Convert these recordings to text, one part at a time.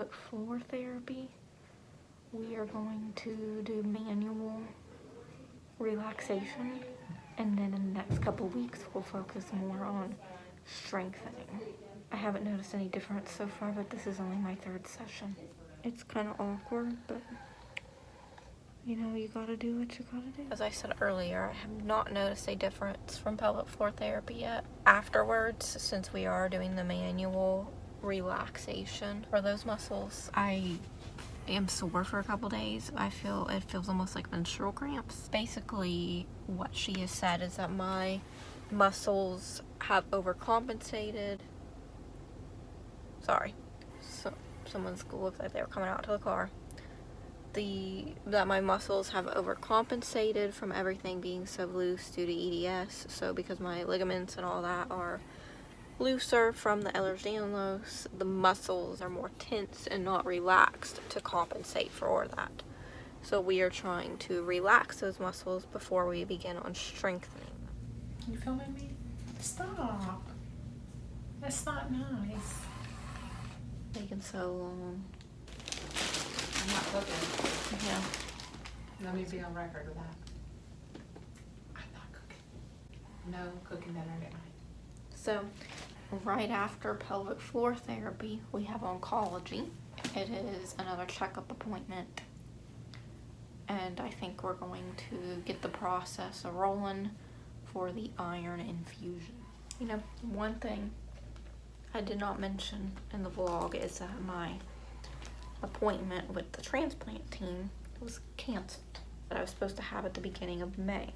pelvic floor therapy, we are going to do manual relaxation, and then in the next couple weeks we'll focus more on strengthening. I haven't noticed any difference so far, but this is only my 3rd session. It's kind of awkward, but you know, you gotta do what you gotta do. As I said earlier, I have not noticed a difference from pelvic floor therapy yet. Afterwards, since we are doing the manual relaxation for those muscles, I am sore for a couple days. It feels almost like menstrual cramps. Basically, what she has said is that my muscles have overcompensated. Sorry, so someone's looked like they were coming out to the car. That my muscles have overcompensated from everything being so loose due to EDS. So because my ligaments and all that are looser from the Ehlers-Danlos, the muscles are more tense and not relaxed to compensate for all that. So we are trying to relax those muscles before we begin on strengthening them. You filming me? Stop. That's not nice. Taking so long. I'm not cooking. Yeah. Let me be on record with that. I'm not cooking. No cooking dinner at night. So, right after pelvic floor therapy, we have oncology. It is another checkup appointment. And I think we're going to get the process rolling for the iron infusion. You know, one thing I did not mention in the vlog is that my appointment with the transplant team was canceled. That I was supposed to have at the beginning of May.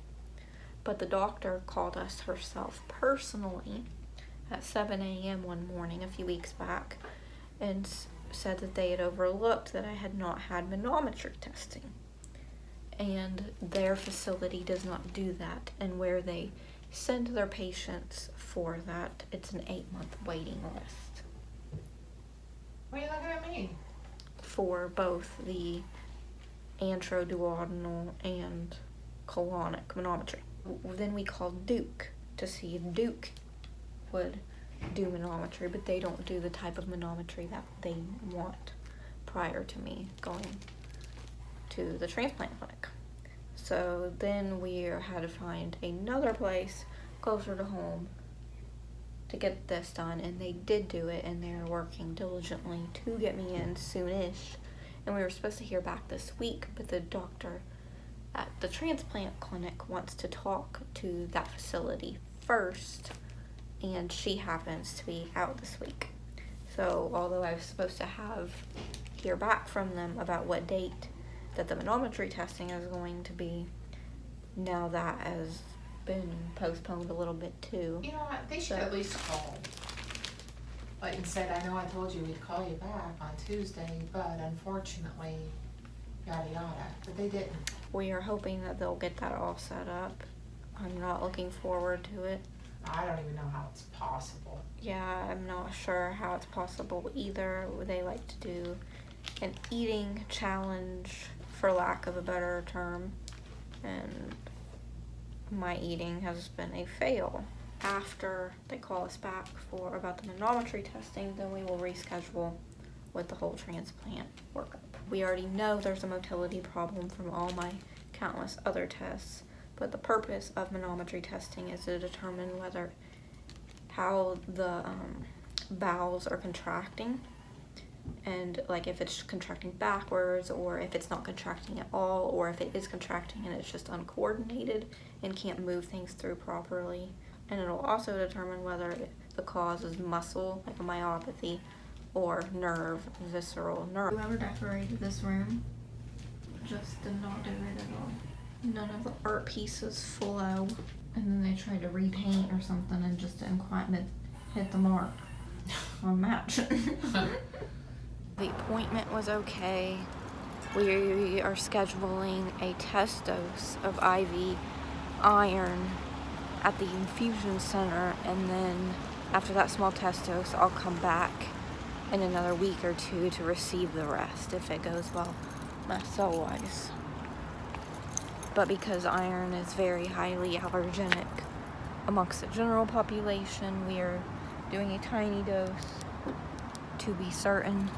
But the doctor called us herself personally at 7 a.m. one morning a few weeks back and said that they had overlooked that I had not had manometry testing. And their facility does not do that. And where they send their patients for that, it's an 8-month waiting list. Why are you looking at me? For both the intraduodenal and colonic manometry. Then we called Duke to see if Duke would do manometry, but they don't do the type of manometry that they want prior to me going to the transplant clinic. So then we had to find another place closer to home to get this done, and they did do it, and they're working diligently to get me in soonish. And we were supposed to hear back this week, but the doctor at the transplant clinic wants to talk to that facility first, and she happens to be out this week. So although I was supposed to hear back from them about what date that the manometry testing is going to be, now that has been postponed a little bit too. You know what? They should at least call. Like and said, I know I told you we'd call you back on Tuesday, but unfortunately, yada yada. But they didn't. We are hoping that they'll get that all set up. I'm not looking forward to it. I don't even know how it's possible. Yeah, I'm not sure how it's possible either. They like to do an eating challenge, for lack of a better term, and my eating has been a fail. After they call us back about the manometry testing, then we will reschedule with the whole transplant workup. We already know there's a motility problem from all my countless other tests, but the purpose of manometry testing is to determine how the bowels are contracting, and like if it's contracting backwards, or if it's not contracting at all, or if it is contracting and it's just uncoordinated and can't move things through properly. And it'll also determine whether the cause is muscle, like a myopathy, or nerve, visceral nerve. Whoever decorated this room just did not do it at all. None of the art pieces flow, and then they tried to repaint or something and just didn't quite hit the mark on match. The appointment was okay. We are scheduling a test dose of IV iron at the infusion center, and then after that small test dose, I'll come back in another week or two to receive the rest if it goes well cell-wise. But because iron is very highly allergenic amongst the general population, we are doing a tiny dose to be certain,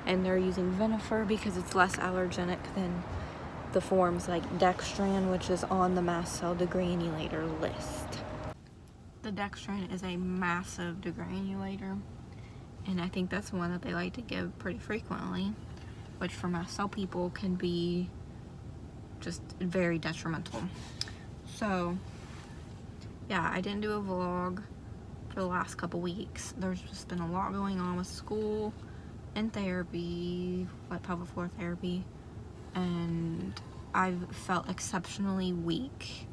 and they're using Vinifer because it's less allergenic than the forms like dextran, which is on the mast cell degranulator list. The dextran is a massive degranulator, and I think that's one that they like to give pretty frequently, which for mast cell people can be just very detrimental. So yeah, I didn't do a vlog for the last couple weeks. There's just been a lot going on with school and therapy, like pelvic floor therapy, and I've felt exceptionally weak.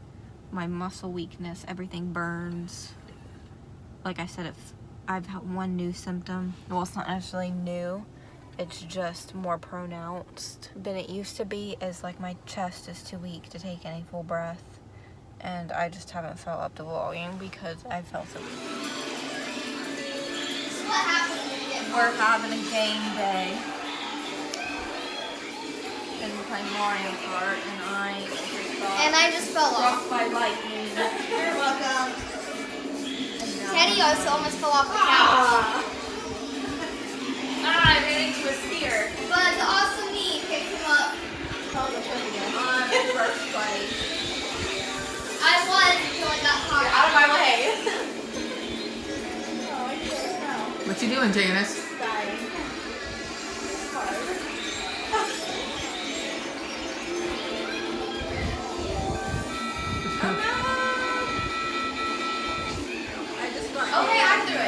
My muscle weakness, everything burns. Like I said, if I've had one new symptom, well, it's not necessarily new, it's just more pronounced than it used to be, is like my chest is too weak to take any full breath, and I just haven't felt up to vlogging because I felt so weak. So what happened when you get We're having a game day, and we're playing Mario Kart, and I just fell off. struck by lightning. You're welcome. And now Teddy also almost fell off the couch. I ran into a sphere. But the awesome me picked him up. I'm in first place. I was until I got caught. Out of my way. Oh, I feel now. What you doing, Janice? Dying. It's hard. I just got Okay, I threw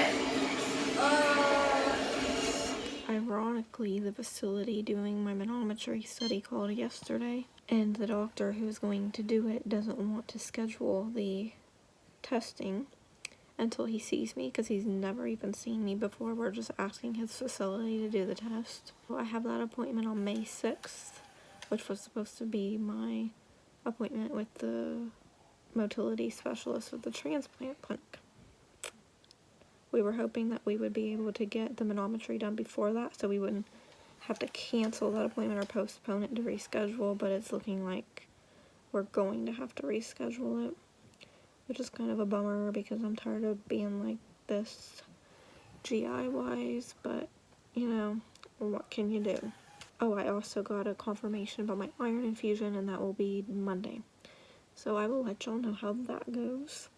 it. Ironically, the facility doing my manometry study called yesterday, and the doctor who's going to do it doesn't want to schedule the testing until he sees me, because he's never even seen me before. We're just asking his facility to do the test. So I have that appointment on May 6th, which was supposed to be my appointment with the motility specialist at the transplant clinic. We were hoping that we would be able to get the manometry done before that, so we wouldn't have to cancel that appointment or postpone it to reschedule, but it's looking like we're going to have to reschedule it, which is kind of a bummer because I'm tired of being like this GI-wise, but, you know, what can you do? Oh, I also got a confirmation about my iron infusion, and that will be Monday. So I will let y'all know how that goes.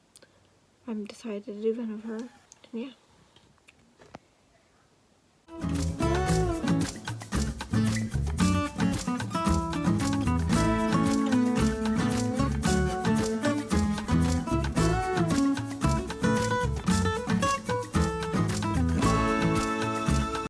I'm decided to do Vinifer, and yeah.